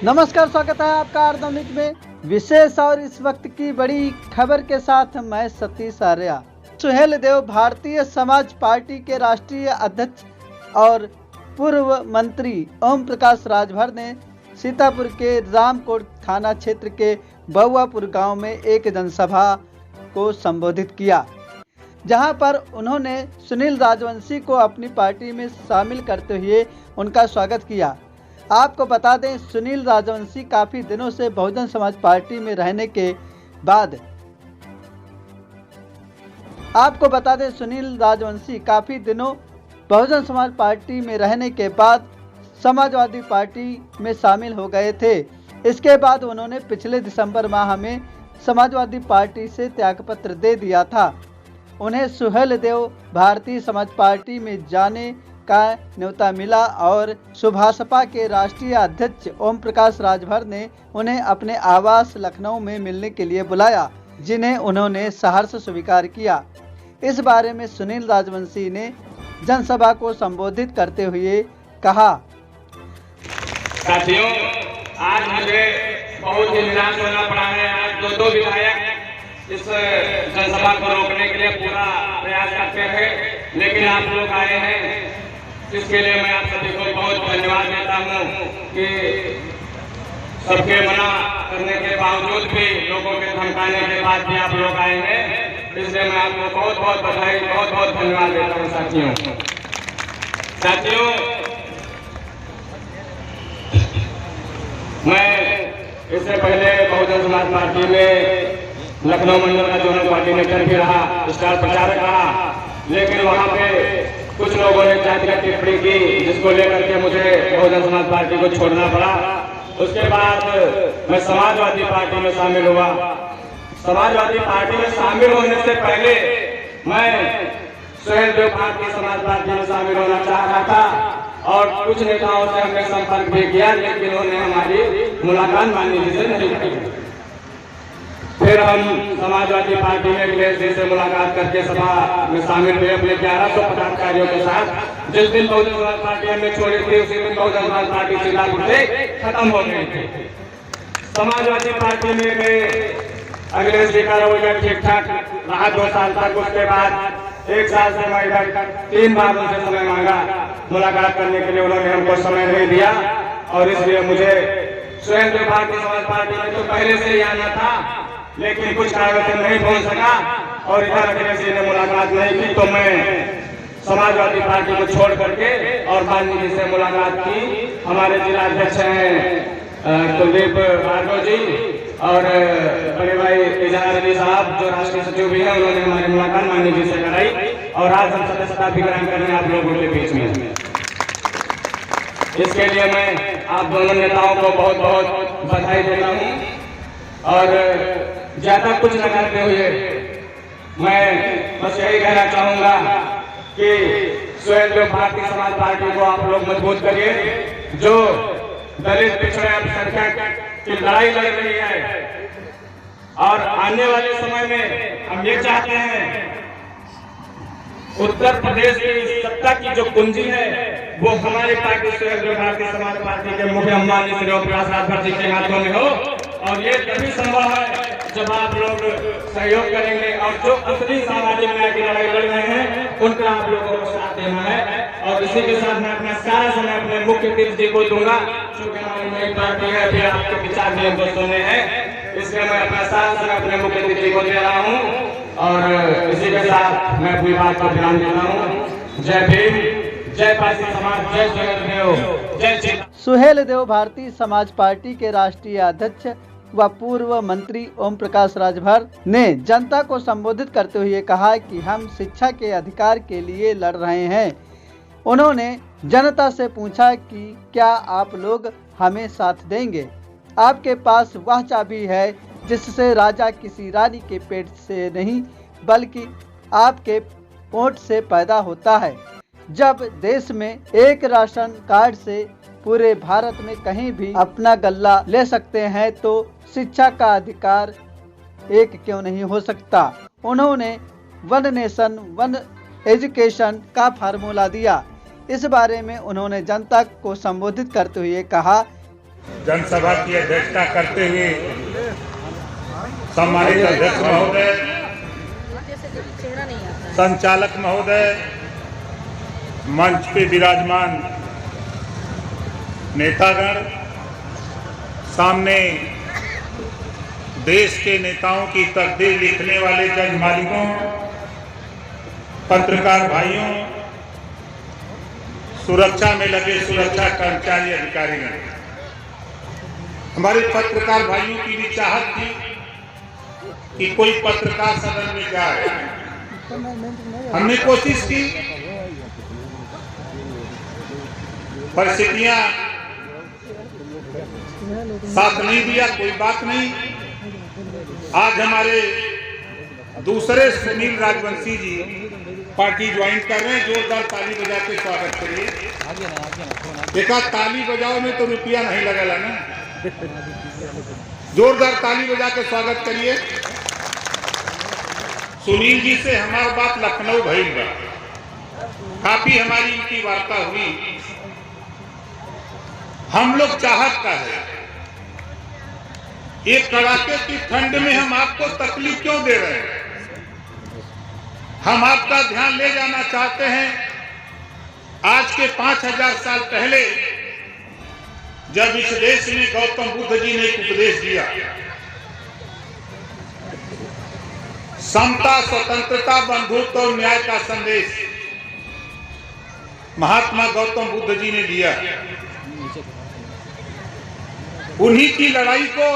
नमस्कार, स्वागत है आपका आर्दमिक में विशेष और इस वक्त की बड़ी खबर के साथ मैं सतीश आर्या। सुहेल देव भारतीय समाज पार्टी के राष्ट्रीय अध्यक्ष और पूर्व मंत्री ओम प्रकाश राजभर ने सीतापुर के रामकोट थाना क्षेत्र के बउआपुर गांव में एक जनसभा को संबोधित किया, जहां पर उन्होंने सुनील राजवंशी को अपनी पार्टी में शामिल करते हुए उनका स्वागत किया। आपको बता दें, सुनील राजवंशी काफी दिनों से बहुजन समाज पार्टी में रहने के बाद बहुजन समाज पार्टी में रहने के बाद समाजवादी पार्टी में शामिल हो गए थे। इसके बाद उन्होंने पिछले दिसंबर माह में समाजवादी पार्टी से त्यागपत्र दे दिया था। उन्हें सुहेल देव भारतीय समाज पार्टी में जाने का न्योता मिला और सुभाषपा के राष्ट्रीय अध्यक्ष ओम प्रकाश राजभर ने उन्हें अपने आवास लखनऊ में मिलने के लिए बुलाया, जिन्हें उन्होंने सहर्ष स्वीकार किया। इस बारे में सुनील राजवंशी ने जनसभा को संबोधित करते हुए कहा, साथियों, आज मुझे बहुत ही निराश होना पड़ा है। आज दो विधायक इस जनसभा को रोकने के लिए पूरा प्रयास करते हैं, लेकिन आप लोग आए हैं, इसके लिए मैं आप सभी को बहुत धन्यवाद देता हूं कि सबके मना करने के बावजूद भी, लोगों के धमकाने के बाद भी आप लोग आए हैं। इसलिए मैं आपको बहुत बहुत बधाई, बहुत बहुत धन्यवाद देता हूं। साथियों, मैं इससे पहले बहुजन समाज पार्टी में लखनऊ मंडल का जोनल कोऑर्डिनेटर भी रहा, स्टार प्रचारक रहा, लेकिन वहां पे कुछ लोगों ने जातिगत टिप्पणी की, जिसको लेकर के मुझे बहुजन समाज पार्टी को छोड़ना पड़ा। उसके बाद मैं समाजवादी पार्टी में शामिल हुआ। समाजवादी पार्टी में शामिल होने से पहले मैं सुहेल देव भारतीय समाज पार्टी में शामिल होना चाह रहा था और कुछ नेताओं से हमने संपर्क भी किया, लेकिन उन्होंने हमारी मुलाकात माननीय जी से नहीं की। फिर हम समाजवादी पार्टी में अखिलेश जी से मुलाकात करके सभा में शामिल हुए अपने 1100 पदाधिकारियों के साथ। जिस दिन बहुजन समाज पार्टी हमने छोड़ी थी, उसी दिन बहुजन समाज पार्टी सीतापुर से खत्म हो गई थी। समाजवादी पार्टी में अखिलेश जी का रवैया ठीक ठाक रहा 2 साल तक। उसके बाद 1 साल से मैं इधर 3 बार उनसे समय मांगा मुलाकात करने के लिए, उन्होंने हमको समय नहीं दिया और इसलिए मुझे सुहेल देव भारतीय समाज पार्टी में तो पहले से ही आना था, लेकिन कुछ कारणों से नहीं पहुंच सका और इधर अखिलेश जी ने मुलाकात नहीं की, तो मैं समाजवादी पार्टी को छोड़ करके और माननीय जी से मुलाकात की। हमारे जिला अध्यक्ष हैं कुलदीप भार्गव जी और बड़े भाई इजहार अली साहब जो राष्ट्रीय सचिव भी हैं, उन्होंने हमारी मुलाकात माननीय जी से कराई और आज हम सदस्यता भी ग्रहण कर रहे हैं आप लोगों के बीच में। इसके लिए मैं आप दोनों नेताओं को बहुत बहुत बधाई देता हूँ और ज्यादा कुछ न करते हुए मैं बस यही कहना चाहूंगा कि सुहेल देव भारतीय समाज पार्टी को आप लोग मजबूत करिए। जो दलित पिछड़े अल्पसंख्यक की लड़ाई लड़ रही है और आने वाले समय में हम ये चाहते हैं उत्तर प्रदेश की सत्ता की जो कुंजी है वो हमारी पार्टी सुहेल देव भारतीय समाज पार्टी के मुख्य माननीय श्री ओम प्रकाश राजभर जी के हाथों में हो, और ये तभी संभव है जब आप लोग सहयोग करेंगे और जो असली सामाजिक न्याय की लड़ाई लड़ रहे हैं उनका आप लोगों को साथ देना है। और इसी के साथ मैं अपना सारा समय अपने मुख्य अतिथि जी को दूंगा, क्योंकि हमारी नई पार्टी है, फिर आपके विचार भी हमको सुनने हैं, इसलिए मैं अपना सारा समय अपने मुख्य अतिथि को दे रहा हूँ और इसी के साथ मैं अपनी बात को ध्यान देता हूँ। जय भीम, जय पारसी समाज, जय सुहेल देव, जय सुहेल देव भारतीय समाज पार्टी के राष्ट्रीय अध्यक्ष व पूर्व मंत्री ओम प्रकाश राजभर ने जनता को संबोधित करते हुए कहा कि हम शिक्षा के अधिकार के लिए लड़ रहे हैं। उन्होंने जनता से पूछा कि क्या आप लोग हमें साथ देंगे। आपके पास वह चाबी है जिससे राजा किसी रानी के पेट से नहीं बल्कि आपके वोट से पैदा होता है। जब देश में एक राशन कार्ड से पूरे भारत में कहीं भी अपना गल्ला ले सकते हैं तो शिक्षा का अधिकार एक क्यों नहीं हो सकता। उन्होंने वन नेशन वन एजुकेशन का फार्मूला दिया। इस बारे में उन्होंने जनता को संबोधित करते हुए कहा जनसभा की अध्यक्षता करते हुए सम्मानित अध्यक्ष महोदय, संचालक महोदय, मंच पे विराजमान नेतागण, सामने देश के नेताओं की तकदीर लिखने वाले जज मालिकों, पत्रकार भाइयों, सुरक्षा में लगे सुरक्षा कर्मचारी अधिकारीगण, हमारे पत्रकार भाइयों की भी चाहत थी कि कोई पत्रकार सदन में जाए। हमने कोशिश की, परिस्थितियां साथ नहीं दिया, कोई बात नहीं। आज हमारे दूसरे सुनील राजवंशी जी पार्टी ज्वाइन कर रहे हैं, जोरदार ताली बजा के स्वागत करिए। एक आध ताली बजाओ में तो रुपया नहीं लगेगा ना, जोरदार ताली बजा के स्वागत करिए। सुनील जी से हमारी बात लखनऊ भइल बा, काफी हमारी इनकी वार्ता हुई। हम लोग चाहत का है, एक कड़ाके की ठंड में हम आपको तकलीफ क्यों दे रहे हैं? हम आपका ध्यान ले जाना चाहते हैं आज के 5000 साल पहले, जब इस देश में गौतम बुद्ध जी ने एक उपदेश दिया, समता, स्वतंत्रता, बंधुत्व और न्याय का संदेश महात्मा गौतम बुद्ध जी ने दिया। उन्हीं की लड़ाई को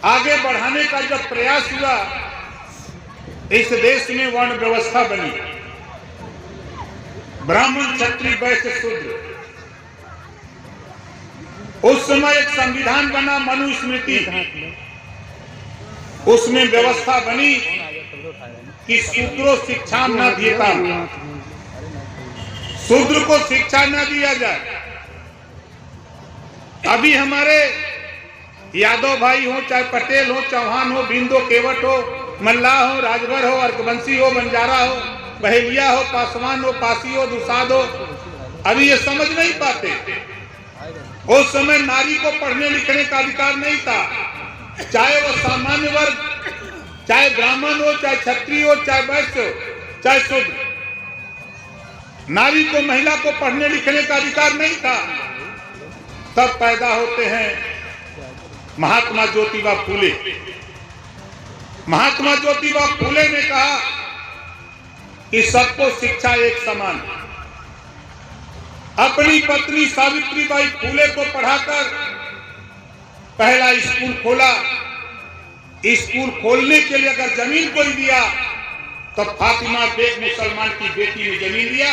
आगे बढ़ाने का जब प्रयास हुआ, इस देश में वर्ण व्यवस्था बनी, ब्राह्मण, क्षत्रिय, वैश्य, शूद्र। उस समय एक संविधान बना, मनुस्मृति, उसमें व्यवस्था बनी कि शूद्रो शिक्षा न देता, शूद्र को शिक्षा न दिया जाए। अभी हमारे यादव भाई हो, चाहे पटेल हो, चौहान हो, बिंदो, केवट हो, मल्लाह हो, राजभर हो, अर्कवंशी हो, बंजारा हो, बहेलिया हो, पासवान हो, पासी हो, दुसाद हो, अभी ये समझ नहीं पाते। उस समय नारी को पढ़ने लिखने का अधिकार नहीं था, चाहे वो सामान्य वर्ग, चाहे ब्राह्मण हो, चाहे क्षत्रिय हो, चाहे वैश्य हो, चाहे शूद्र, नारी को, महिला को पढ़ने लिखने का अधिकार नहीं था। तब पैदा होते हैं महात्मा ज्योतिबा फूले। महात्मा ज्योतिबा फूले ने कहा कि सबको शिक्षा एक समान। अपनी पत्नी सावित्रीबाई फूले को पढ़ाकर पहला स्कूल खोला। स्कूल खोलने के लिए अगर जमीन कोई दिया तो फातिमा बेग मुसलमान की बेटी ने जमीन दिया,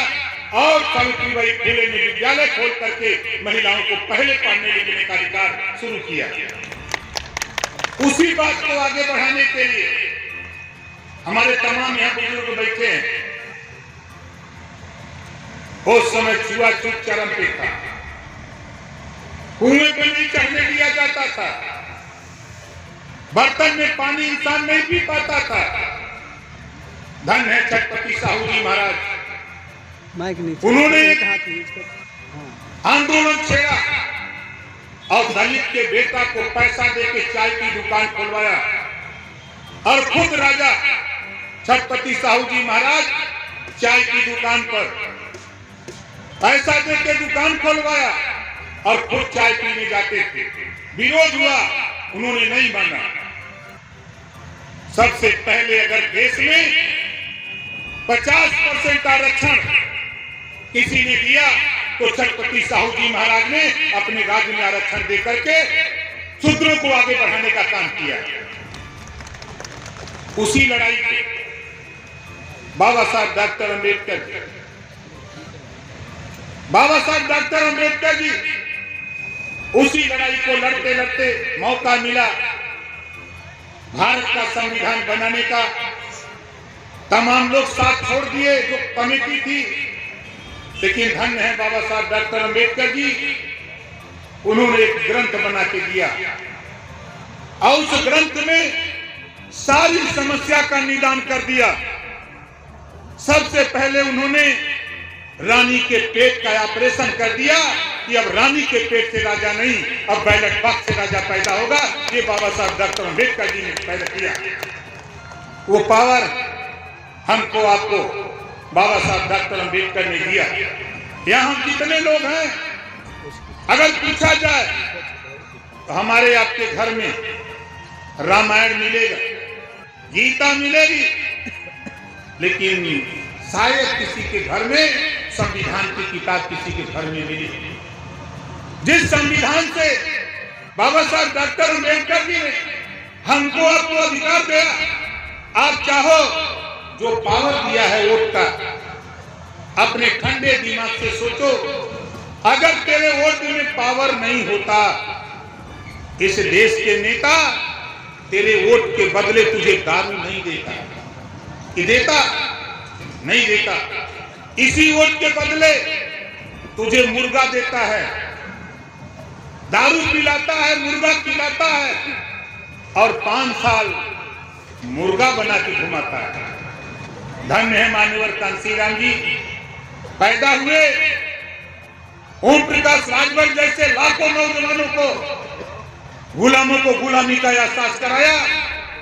और सावित्रीबाई फूले ने विद्यालय खोल करके महिलाओं को पहले पढ़ने लिखने का अधिकार शुरू किया। उसी बात को आगे बढ़ाने के लिए हमारे तमाम यहाँ बुजुर्ग बैठे हैं। उस समय छुआछूत चरम पे था, कुएं पे नहीं चढ़ने दिया जाता था, बर्तन में पानी इंसान नहीं पी पाता था। धन है छत्रपति साहू जी महाराज, उन्होंने एक आंदोलन छेड़ा और दलित के बेटा को पैसा देके चाय की दुकान खुलवाया, और खुद राजा छत्रपति साहू जी महाराज चाय की दुकान पर पैसा देके दुकान खुलवाया और खुद चाय पीने जाते थे। विरोध हुआ, उन्होंने नहीं माना। सबसे पहले अगर देश में 50% आरक्षण किसी ने दिया तो छत्रपति साहू जी महाराज ने अपने राज्य में आरक्षण देकर के शूद्रों को आगे बढ़ाने का काम किया। उसी लड़ाई के बाबा साहब डॉक्टर अंबेडकर जी उसी लड़ाई को लड़ते लड़ते मौका मिला भारत का संविधान बनाने का। तमाम लोग साथ छोड़ दिए जो कमेटी थी, लेकिन धन्य है बाबा साहब डॉक्टर अंबेडकर जी, उन्होंने एक ग्रंथ बना के दिया और उस ग्रंथ में सारी समस्या का निदान कर दिया। सबसे पहले उन्होंने रानी के पेट का ऑपरेशन कर दिया कि अब रानी के पेट से राजा नहीं, अब बैलेट बॉक्स से राजा पैदा होगा। ये बाबा साहब डॉक्टर अम्बेडकर जी ने पैदा किया। वो पावर हमको आपको बाबा साहब डॉक्टर अम्बेडकर ने दिया। यहाँ हम कितने लोग हैं, अगर पूछा जाए तो हमारे आपके घर में रामायण मिलेगा, गीता मिलेगी, लेकिन शायद किसी के घर में संविधान की किताब किसी के घर में मिली। जिस संविधान से बाबा साहब डॉक्टर अम्बेडकर जी ने हमको आपको अधिकार दिया, आप चाहो जो पावर दिया है वोट का, अपने ठंडे दिमाग से सोचो, अगर तेरे वोट में पावर नहीं होता, इस देश के नेता तेरे वोट के बदले तुझे दारू नहीं देता, कि देता नहीं देता, इसी वोट के बदले तुझे मुर्गा देता है, दारू पिलाता है, मुर्गा खिलाता है और 5 साल मुर्गा बना के घुमाता है। धन्य है मान्यवर कांशीराम जी, पैदा हुए ओम प्रकाश राजभर जैसे लाखों नौजवानों को, गुलामों को गुलामी का एहसास कराया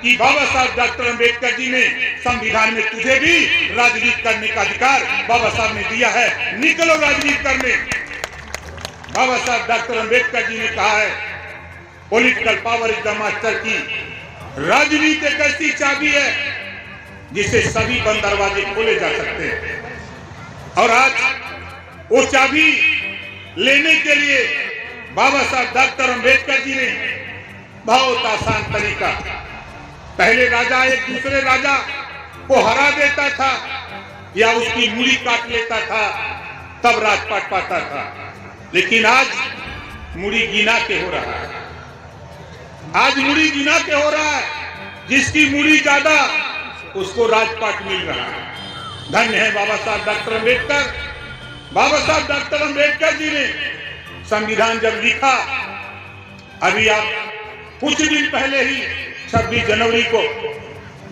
कि बाबा साहब डॉक्टर अम्बेडकर जी ने संविधान में तुझे भी राजनीति करने का अधिकार बाबा साहब ने दिया है, निकलो राजनीति करने। बाबा साहब डॉक्टर अम्बेडकर जी ने कहा है, political power is the master की। राजनीति एक ऐसी चाबी है जिसे सभी बंद दरवाजे खोले जा सकते हैं, और आज वो चाबी लेने के लिए बाबा साहब डॉक्टर अम्बेडकर जी ने बहुत आसान तरीका, पहले राजा एक दूसरे राजा को हरा देता था या उसकी मूली काट लेता था, तब राजपाट पाता था, लेकिन आज मूड़ी गिना के हो रहा है। आज मूड़ी गिना के हो रहा है, जिसकी मूड़ी ज्यादा उसको राजपाट मिल रहा है। धन्य है बाबा साहब डॉक्टर अम्बेडकर। बाबा साहब डॉक्टर अम्बेडकर जी ने संविधान जब लिखा, अभी आप कुछ दिन पहले ही 26 जनवरी को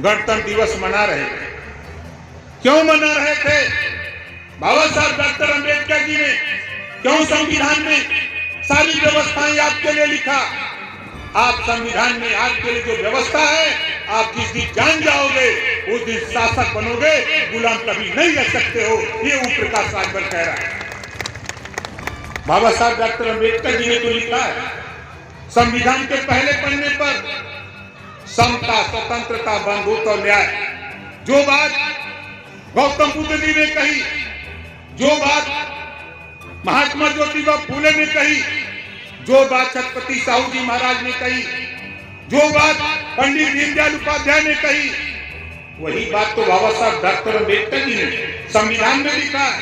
गणतंत्र दिवस मना रहे थे। क्यों मना रहे थे? बाबा साहब डॉक्टर अम्बेडकर जी ने क्यों संविधान में सारी व्यवस्थाएं आपके लिए लिखा? आप संविधान में आपके लिए जो व्यवस्था है, आप जिस दिन जान जाओगे उस दिन शासक बनोगे, गुलाम कभी नहीं रह सकते हो। ये ओम प्रकाश राजभर कह रहा है। बाबा साहब डॉक्टर अम्बेडकर जी ने तो लिखा है संविधान के पहले पन्ने पर, समता, स्वतंत्रता, बंधुत्व और न्याय। जो बात गौतम बुद्ध जी ने कही, जो बात महात्मा ज्योतिबा फूले ने कही, जो बात छत्रपति साहू जी महाराज ने कही, जो बात पंडित दीनदयाल उपाध्याय ने कही, वही बात तो बाबा साहब डॉक्टर अम्बेडकर जी ने संविधान में लिखा है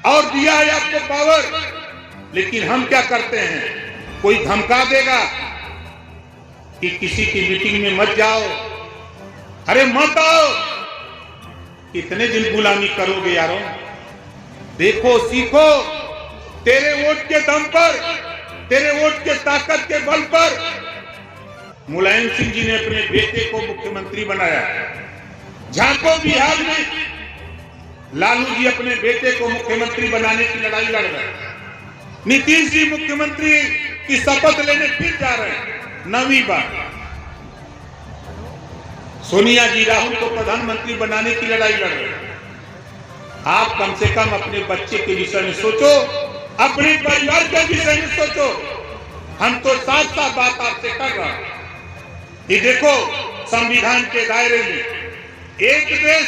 और दिया है आपको पावर। लेकिन हम क्या करते हैं? कोई धमका देगा कि किसी की मीटिंग में मत जाओ, अरे मत आओ, कितने दिन गुलामी करोगे यारों? देखो, सीखो, तेरे वोट के दम पर, तेरे वोट के ताकत के बल पर मुलायम सिंह जी ने अपने बेटे को मुख्यमंत्री बनाया। झांको, बिहार में लालू जी अपने बेटे को मुख्यमंत्री बनाने की लड़ाई लड़ रहे। नीतीश जी मुख्यमंत्री की शपथ लेने फिर जा रहे हैं 9वीं बार। सोनिया जी राहुल को प्रधानमंत्री बनाने की लड़ाई लड़ रहे हैं। आप कम से कम अपने बच्चे के विषय में सोचो, अपने परिवार के विषय में सोचो। हम तो साफ साफ बात आपसे कर रहा हूं। ये देखो, संविधान के दायरे में एक देश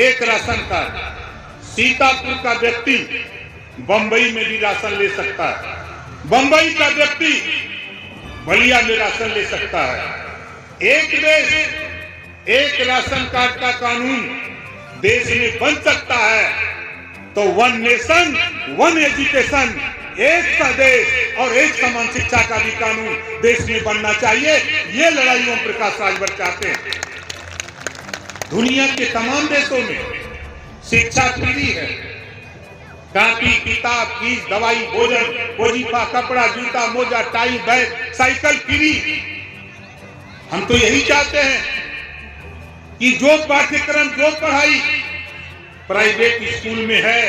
एक राशन कार्ड। सीतापुर का व्यक्ति बंबई में भी राशन ले सकता है, बंबई का व्यक्ति बलिया में राशन ले सकता है। एक देश एक राशन कार्ड का कानून देश में बन सकता है, तो 1 नेशन 1 एजुकेशन, एक सा देश और एक समान शिक्षा का भी कानून देश में बनना चाहिए। ये लड़ाई ओम प्रकाश राजभर चाहते हैं। दुनिया के तमाम देशों में शिक्षा फ्री है, कॉपी, किताब, फीस, दवाई, भोजन, वजीफा, कपड़ा, जूता, मोजा, टाई, बैग, साइकिल फ्री। हम तो यही चाहते हैं कि जो पाठ्यक्रम, जो पढ़ाई प्राइवेट स्कूल में है,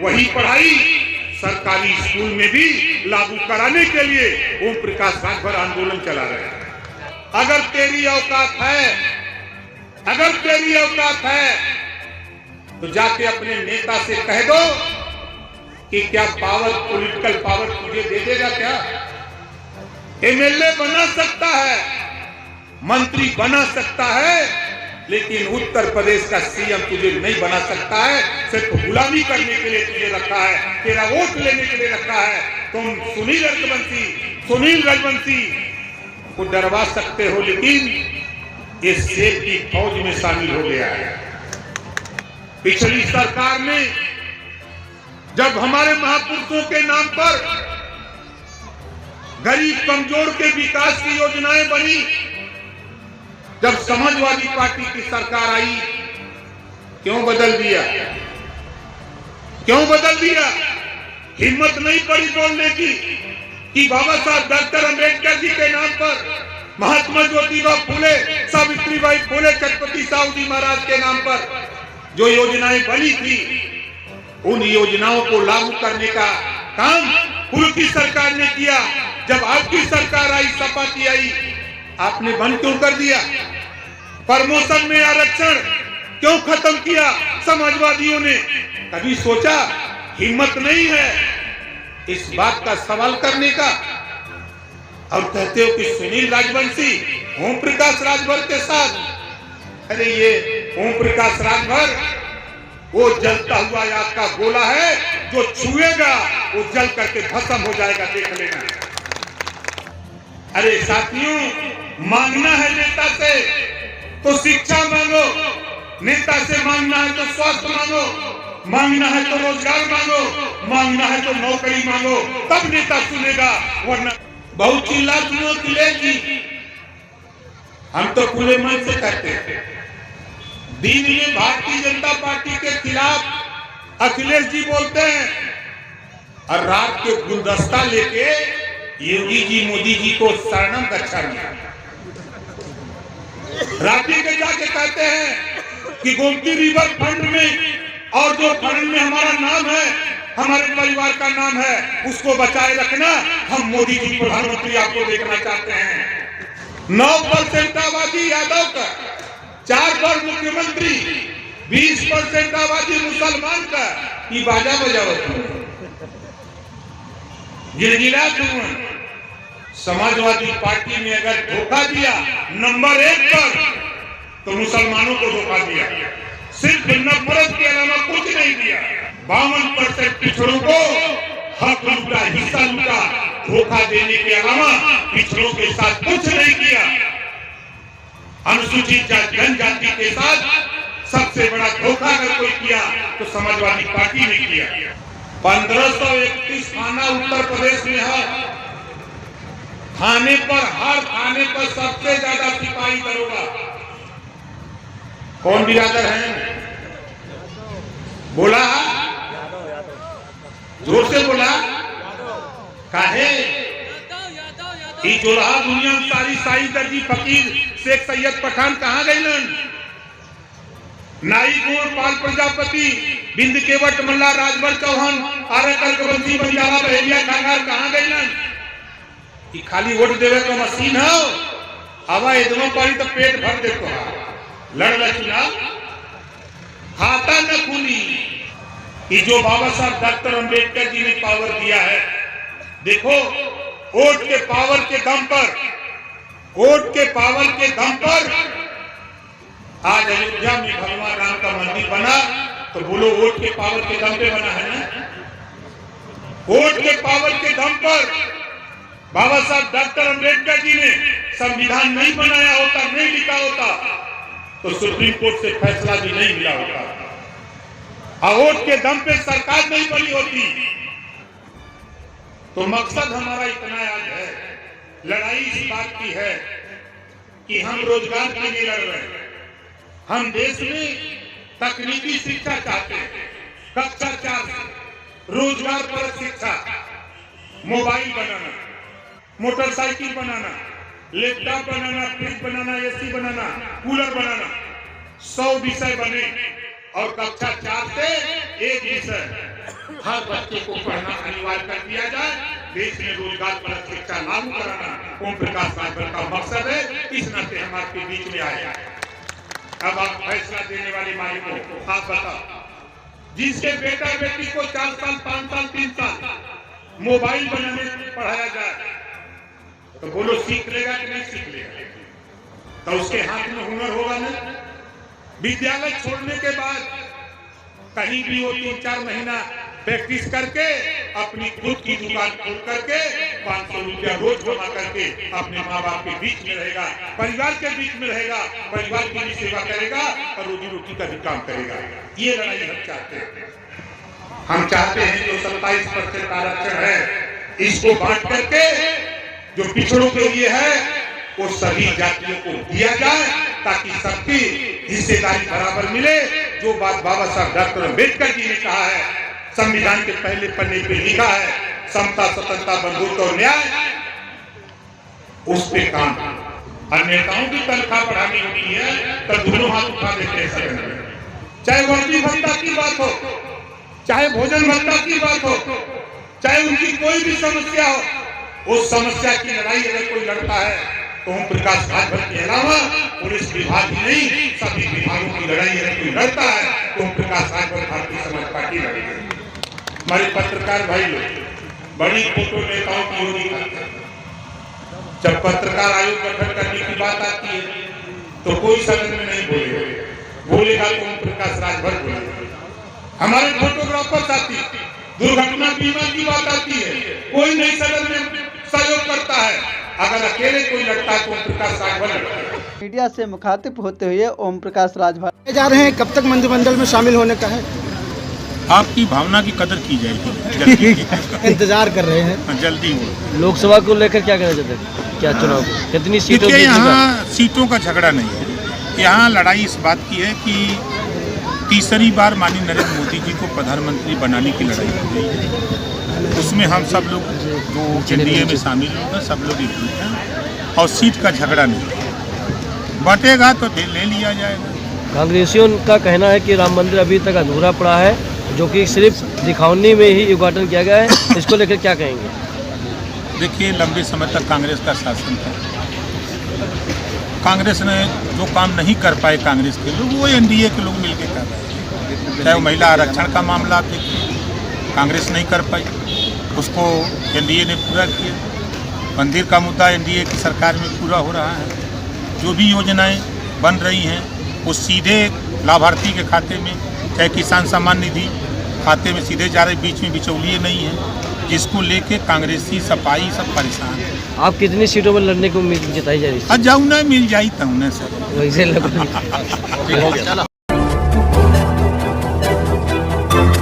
वही पढ़ाई सरकारी स्कूल में भी लागू कराने के लिए ओम प्रकाश राजभर आंदोलन चला रहे हैं। अगर तेरी औकात है तो जाके अपने नेता से कह दो कि क्या पॉलिटिकल पावर तुझे दे देगा। क्या एमएलए बना सकता है, मंत्री बना सकता है, लेकिन उत्तर प्रदेश का सीएम तुझे नहीं बना सकता है। सिर्फ गुलामी करने के लिए तुझे रखा है, तेरा वोट लेने के लिए रखा है। तुम सुनील रघुवंशी को डरवा सकते हो, लेकिन ये शेर की फौज में शामिल हो गया है। पिछली सरकार ने जब हमारे महापुरुषों के नाम पर गरीब कमजोर के विकास की योजनाएं बनी, जब समाजवादी पार्टी की सरकार आई, क्यों बदल दिया? हिम्मत नहीं पड़ी बोलने की कि बाबा साहब डॉक्टर अंबेडकर जी के नाम पर, महात्मा ज्योतिबा फूले, सावित्रीबाई फूले, छत्रपति साहू जी महाराज के नाम पर जो योजनाएं बनी थी, उन योजनाओं को लागू करने का काम पूर्व की सरकार ने किया। जब आपकी सरकार आई, सपा की आई, आपने बंद क्यों कर दिया? प्रमोशन में आरक्षण क्यों खत्म किया समाजवादियों ने? कभी सोचा? हिम्मत नहीं है इस बात का सवाल करने का। और कहते हो कि सुनील रघुवंशी ओम प्रकाश राजभर के साथ। अरे ये ओम प्रकाश राजभर वो जलता हुआ आग का गोला है, जो छुएगा वो जल करके भस्म हो जाएगा, देख लेना। अरे साथियों, मांगना है नेता से तो शिक्षा मांगो, नेता से मांगना है तो स्वास्थ्य मांगो, मांगना है तो रोजगार मांगो, मांगना है तो नौकरी मांगो, तब नेता सुनेगा। वरना बहुत चिल्ला सुनो खिलेगी, हम तो खुले मन से कहते हैं। दिन में भारतीय जनता पार्टी के खिलाफ अखिलेश जी बोलते हैं, और रात के गुलदस्ता लेके योगी जी मोदी जी को शरणम गच्छामि, रात्रि के जाके कहते हैं कि गोमती रिवर फंड में और जो फंड में हमारा नाम है, हमारे परिवार का नाम है, उसको बचाए रखना। हम मोदी जी प्रधानमंत्री आपको देखना चाहते हैं। 9% आबादी यादव का, 4 बार मुख्यमंत्री, 20% आबादी मुसलमान का, ये बाजा बजावत गिलगिला धुआं। समाजवादी पार्टी ने अगर धोखा दिया नंबर 1 पर, तो मुसलमानों को धोखा दिया। सिर्फ नफरत के अलावा कुछ नहीं दिया। 52% पिछड़ों को हक लूटा, हिस्सा लूटा, धोखा देने के अलावा पिछड़ों के साथ कुछ नहीं किया। अनुसूचित जनजाति के साथ सबसे बड़ा धोखा अगर कोई किया तो समाजवादी पार्टी ने किया। 1531 थाना उत्तर प्रदेश में है। थाने पर, हर थाने पर सबसे ज्यादा सिपाही दरोगा कौन बिरादर है? बोला, जोर से बोला। काहे? जोलहा दुनिया सारी साई दर्जी फकीर शेख सैयद पठान कहाँ गए? नाई गोर पाल प्रजापति बिंद केवट मल्ला राजभर चौहान आरकर कबंसी बंजारा बहेलिया कांगार कहाँ गए? खाली वोट देवे का मशीन है। हवा एकदम पारी तो पेट भर दे तो लड़ चुनाव खाता न खुली। कि जो बाबा साहब डॉक्टर अंबेडकर जी ने पावर दिया है, देखो वोट के पावर के दम पर, वोट के पावर के दम पर आज अयोध्या में भगवान राम का मंदिर बना, तो बोलो वोट के पावर के दम पे बना है ना? वोट के पावर के दम पर बाबा साहब डॉक्टर अंबेडकर जी ने संविधान नहीं बनाया होता, नहीं लिखा होता, तो सुप्रीम कोर्ट से फैसला भी नहीं मिला होता। वोट के दम पे सरकार नहीं बनी होती। तो मकसद हमारा इतना याद है, लड़ाई इस बात की है कि हम रोजगार के लिए लड़ रहे हैं। हम देश में तकनीकी शिक्षा चाहते हैं, कक्षा 4 से रोजगार पर शिक्षा, मोबाइल बनाना, मोटरसाइकिल बनाना, लैपटॉप बनाना, फ्रिज बनाना, एसी बनाना, कूलर बनाना, 100 विषय बने और कक्षा 4 से एक विषय हर बच्चे को पढ़ना अनिवार्य कर दिया जाए, देश में रोजगार परक शिक्षा लागू कराना ओम प्रकाश राजभर का मकसद है। इस नाते हम आपके बीच में आए। अब आप फैसला देने वाले मालिकों, आप बताओ, जिसके बेटा बेटी को 4 साल 5 साल 3 साल मोबाइल बनाने पढ़ाया जाए तो बोलो सीख लेगा कि नहीं सीख लेगा? तो उसके हाथ में हुनर होगा ना। विद्यालय छोड़ने के बाद कहीं भी वो 3-4 महीना प्रैक्टिस करके अपनी खुद की दुकान खोल करके 500 रुपया रोज जमा करके अपने माँ बाप के बीच में रहेगा, परिवार के बीच में रहेगा, परिवार की भी सेवा करेगा और रोजी रोटी का भी काम करेगा। ये लड़ाई हम चाहते हैं। हम चाहते हैं जो 27% आरक्षण है इसको बांट करके जो पिछड़ों के लिए है वो सभी जातियों को दिया जाए ताकि सबकी हिस्सेदारी बराबर मिले। जो बात बाबा साहब डॉक्टर अम्बेडकर जी ने कहा है, संविधान के पहले पन्ने पे लिखा है, समता स्वतंत्रता बंधुत्व और न्याय, उस पे काम। और नेताओं की तनख्वाह बढ़ानी होती है तो दोनों हाथ उठा देते हैं सदन में। चाहे वर्दी भत्ता की बात हो, चाहे भोजन भत्ता की बात हो, चाहे उनकी कोई भी समस्या हो, उस समस्या की लड़ाई अगर कोई लड़ता है तो ओम प्रकाश राजभर के अलावा पुलिस विभाग ही नहीं, सभी विभागों की लड़ाई अगर कोई लड़ता है तो ओम प्रकाश राजभर भारतीय समाज पार्टी लड़ेगी। हमारे पत्रकार भाई लोग बड़ी फोटो नेताओं की होगी, जब पत्रकार आयोग गठन करने की बात आती है तो कोई सदन में नहीं बोलेगा तो ओम प्रकाश राजभर बोलेगा। हमारे फोटोग्राफर साथी, दुर्घटना बीमा की बात आती है, कोई नहीं सदन में सहयोग करता है। अगर अकेले कोई लड़ता है तो ओम प्रकाश राजभर लड़ता है। मीडिया से मुखातिब होते हुए ओम प्रकाश राजभर जा रहे हैं, कब तक मंत्रिमंडल में शामिल होने का है? आपकी भावना की कदर की जाएगी, जल्दी इंतजार कर रहे हैं, जल्दी हो। लोकसभा को लेकर क्या कहना चाहते हैं? क्या चुनाव को कितनी सीटों देखिए, यहाँ सीटों का झगड़ा नहीं है। यहाँ लड़ाई इस बात की है कि तीसरी बार माननीय नरेंद्र मोदी जी को प्रधानमंत्री बनाने की लड़ाई हो रही है। उसमें हम सब लोग जो एनडीए में शामिल लोग हैं सब लोग एकजुट हैं और सीट का झगड़ा नहीं, बटेगा तो ले लिया जाएगा। कांग्रेसियों का कहना है कि राम मंदिर अभी तक अधूरा पड़ा है, जो कि सिर्फ दिखावनी में ही उद्घाटन किया गया है। इसको लेकर क्या कहेंगे? देखिए, लंबे समय तक कांग्रेस का शासन था, कांग्रेस ने जो काम नहीं कर पाए कांग्रेस के लोग वो एनडीए के लोग मिलकर कर रहे हैं। चाहे वो महिला आरक्षण का मामला आप देखिए, कांग्रेस नहीं कर पाई, उसको एनडीए ने पूरा किया। मंदिर का मुद्दा एनडीए की सरकार में पूरा हो रहा है। जो भी योजनाएं बन रही हैं वो सीधे लाभार्थी के खाते में, चाहे किसान सम्मान निधि खाते में सीधे जा रहे, बीच में बिचौलिए नहीं है, जिसको लेके कांग्रेसी सपाई सब परेशान है। आप कितनी सीटों पर लड़ने को उम्मीद जताई जा रही है? जाऊँ ना मिल जाई तब ना सर। वैसे लग